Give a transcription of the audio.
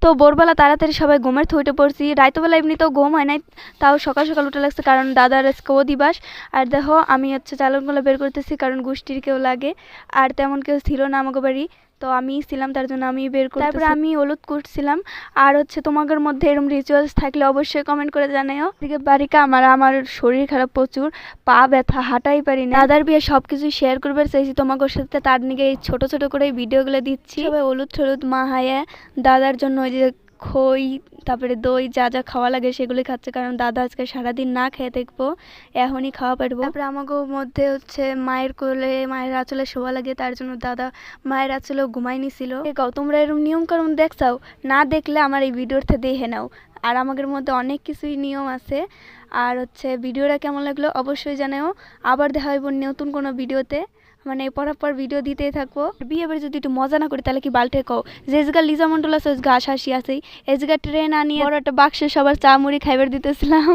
তো ভোরবেলা তাড়াতাড়ি সবাই ঘুমের থেকে উঠে পড়ছি। রাইতবেলা এমনিতেও ঘুম হয় নাই, তাও সকাল সকাল উঠে লাগছে কারণ দাদার আজকে দিবাস। আর দেখো আমি হচ্ছে চালনগুলো বের করতেছি কারণ গোষ্ঠীর কেউ লাগে, আর তেমন কেউ ছিল না আমাকে বাড়ি, তো আমি ছিলাম, তার জন্য আমি বের করতেছি। তারপরে আমি হলুদ করছিলাম। আর হচ্ছে তোমাদের মধ্যে এরকম রিচুয়ালস থাকলে অবশ্যই কমেন্ট করে জানাও। এদিকে বাড়িকা আমার শরীর খারাপ প্রচুর, পা ব্যথা, হাঁটাই পারি না। দাদার বিয়ে সবকিছু শেয়ার করবার চাইছি তোমাদের সাথে, তার নিকে এই ছোট ছোট করে ভিডিওগুলো দিচ্ছি। সবাই হলুদ টলুদ মাহায়ে দাদার জন্য ওই যে খই তারপরে দই যা যা খাওয়া লাগে সেগুলি খাচ্ছে, কারণ দাদা আজকে সারাদিন না খেয়ে দেখবো, এখনই খাওয়া পারবো। তারপরে আমাকে মধ্যে হচ্ছে মায়ের কোলে মায়ের আঁচলে শোয়া লাগে, তার জন্য দাদা মায়ের আঁচলেও ঘুমাই নিছিল। তোমরা এরকম নিয়ম কারণ দেখছাও না, দেখলে আমার এই ভিডিওতে দেখে নাও। আর আমাদের মধ্যে অনেক কিছুই নিয়ম আছে। আর হচ্ছে ভিডিওটা কেমন লাগলো অবশ্যই জানাও। আবার দেখা হইব নতুন কোনো ভিডিওতে, মানে পর ভিডিও দিতেই থাকবো। বিয়ে বাড়ি যদি একটু মজা না করি তাহলে কি বাল্টে কও, যে জায়গা লিজা মন্ডল আছে ওই জায়গা হাসি আছে, এই জায়গা ট্রেন আনিয়ে বড় একটা বাক্সে সবার চা মুড়ি খাইবার দিতেছিলাম।